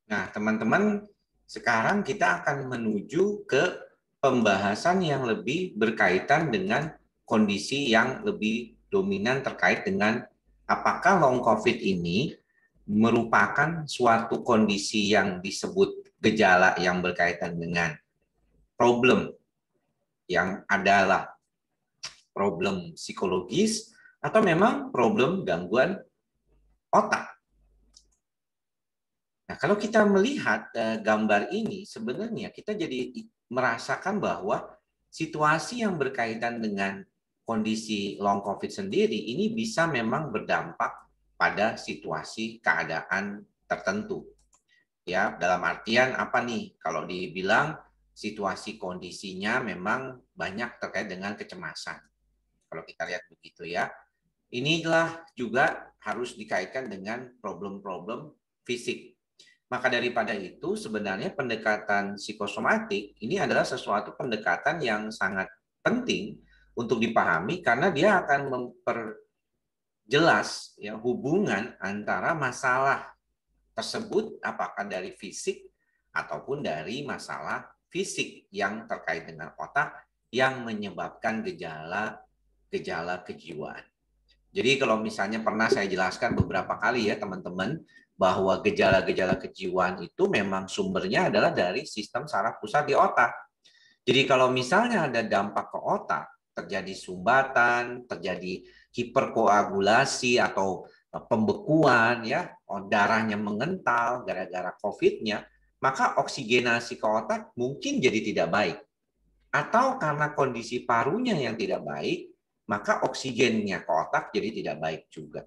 Nah, teman-teman, sekarang kita akan menuju ke pembahasan yang lebih berkaitan dengan kondisi yang lebih dominan terkait dengan apakah long COVID ini merupakan suatu kondisi yang disebut gejala yang berkaitan dengan problem yang adalah problem psikologis atau memang problem gangguan otak. Nah, kalau kita melihat gambar ini, sebenarnya kita jadi merasakan bahwa situasi yang berkaitan dengan kondisi long COVID sendiri ini bisa memang berdampak pada situasi keadaan tertentu. Ya, dalam artian apa nih? Kalau dibilang situasi kondisinya memang banyak terkait dengan kecemasan. Kalau kita lihat begitu ya. Inilah juga harus dikaitkan dengan problem-problem fisik. Maka daripada itu sebenarnya pendekatan psikosomatik ini adalah sesuatu pendekatan yang sangat penting untuk dipahami karena dia akan memperjelas ya hubungan antara masalah tersebut apakah dari fisik ataupun dari masalah fisik yang terkait dengan otak yang menyebabkan gejala kejiwaan. Jadi kalau misalnya pernah saya jelaskan beberapa kali ya teman-teman, bahwa gejala-gejala kejiwaan itu memang sumbernya adalah dari sistem saraf pusat di otak. Jadi kalau misalnya ada dampak ke otak, terjadi sumbatan, terjadi hiperkoagulasi atau pembekuan, ya, darahnya mengental gara-gara COVID-nya, maka oksigenasi ke otak mungkin jadi tidak baik. Atau karena kondisi parunya yang tidak baik, maka oksigennya ke otak jadi tidak baik juga.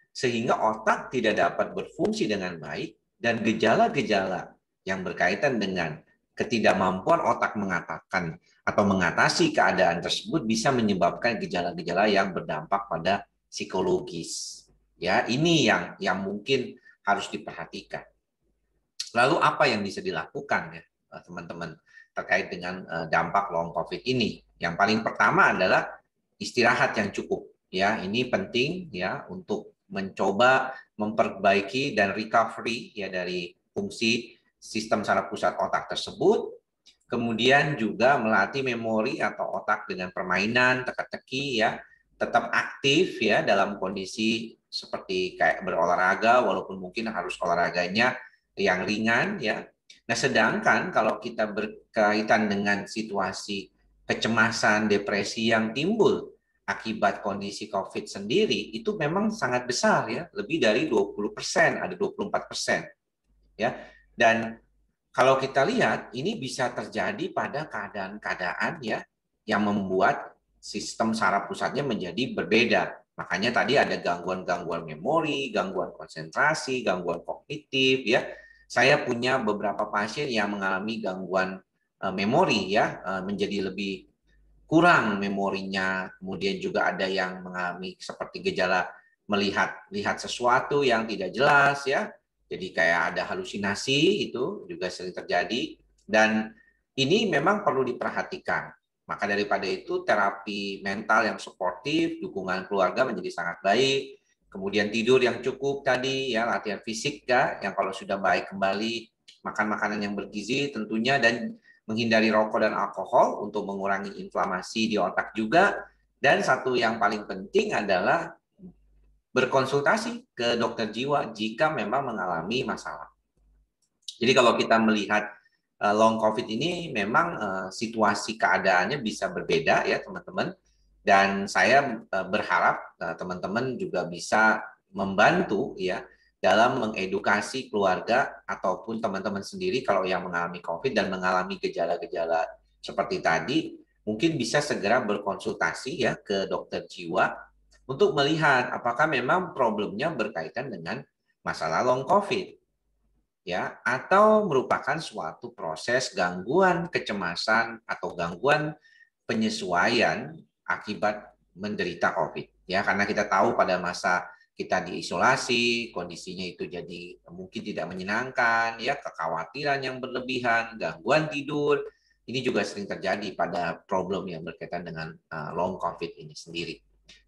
Sehingga otak tidak dapat berfungsi dengan baik dan gejala-gejala yang berkaitan dengan ketidakmampuan otak mengatakan atau mengatasi keadaan tersebut bisa menyebabkan gejala-gejala yang berdampak pada psikologis. Ya, ini yang mungkin harus diperhatikan. Lalu apa yang bisa dilakukan ya, teman-teman, terkait dengan dampak long COVID ini? Yang paling pertama adalah istirahat yang cukup. Ya, ini penting ya untuk mencoba memperbaiki dan recovery ya dari fungsi sistem saraf pusat otak tersebut. Kemudian juga melatih memori atau otak dengan permainan, teka-teki ya, tetap aktif ya dalam kondisi seperti kayak berolahraga walaupun mungkin harus olahraganya yang ringan ya. Nah, sedangkan kalau kita berkaitan dengan situasi kecemasan, depresi yang timbul akibat kondisi COVID sendiri itu memang sangat besar ya, lebih dari 20%, ada 24% ya. Dan kalau kita lihat ini bisa terjadi pada keadaan-keadaan ya yang membuat sistem saraf pusatnya menjadi berbeda. Makanya tadi ada gangguan-gangguan memori, gangguan konsentrasi, gangguan kognitif ya. Saya punya beberapa pasien yang mengalami gangguan memori ya, menjadi lebih kurang memorinya. Kemudian juga ada yang mengalami seperti gejala melihat sesuatu yang tidak jelas ya. Jadi kayak ada halusinasi itu juga sering terjadi dan ini memang perlu diperhatikan. Maka daripada itu terapi mental yang suportif, dukungan keluarga menjadi sangat baik. Kemudian tidur yang cukup tadi ya, latihan fisik ya, yang kalau sudah baik kembali, makan makanan yang bergizi tentunya dan menghindari rokok dan alkohol untuk mengurangi inflamasi di otak juga. Dan satu yang paling penting adalah berkonsultasi ke dokter jiwa jika memang mengalami masalah. Jadi kalau kita melihat long COVID ini memang situasi keadaannya bisa berbeda ya teman-teman. Dan saya berharap teman-teman juga bisa membantu ya dalam mengedukasi keluarga ataupun teman-teman sendiri kalau yang mengalami COVID dan mengalami gejala-gejala seperti tadi, mungkin bisa segera berkonsultasi ya ke dokter jiwa untuk melihat apakah memang problemnya berkaitan dengan masalah long COVID ya atau merupakan suatu proses gangguan kecemasan atau gangguan penyesuaian akibat menderita COVID ya karena kita tahu pada masa kita diisolasi kondisinya itu jadi mungkin tidak menyenangkan ya kekhawatiran yang berlebihan gangguan tidur ini juga sering terjadi pada problem yang berkaitan dengan long COVID ini sendiri.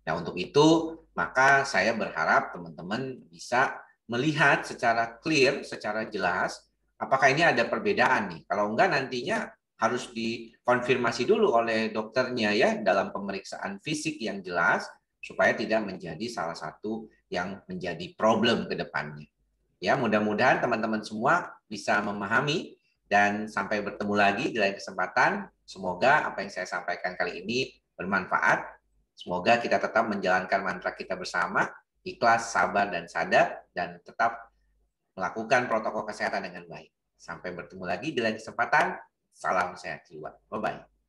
Nah untuk itu maka saya berharap teman-teman bisa melihat secara clear, secara jelas apakah ini ada perbedaan nih? Kalau enggak nantinya harus dikonfirmasi dulu oleh dokternya ya dalam pemeriksaan fisik yang jelas supaya tidak menjadi salah satu yang menjadi problem ke depannya. Ya, mudah-mudahan teman-teman semua bisa memahami dan sampai bertemu lagi di lain kesempatan. Semoga apa yang saya sampaikan kali ini bermanfaat. Semoga kita tetap menjalankan mantra kita bersama, ikhlas, sabar, dan sadar, dan tetap melakukan protokol kesehatan dengan baik. Sampai bertemu lagi di lain kesempatan. Salam sehat jiwa. Bye-bye.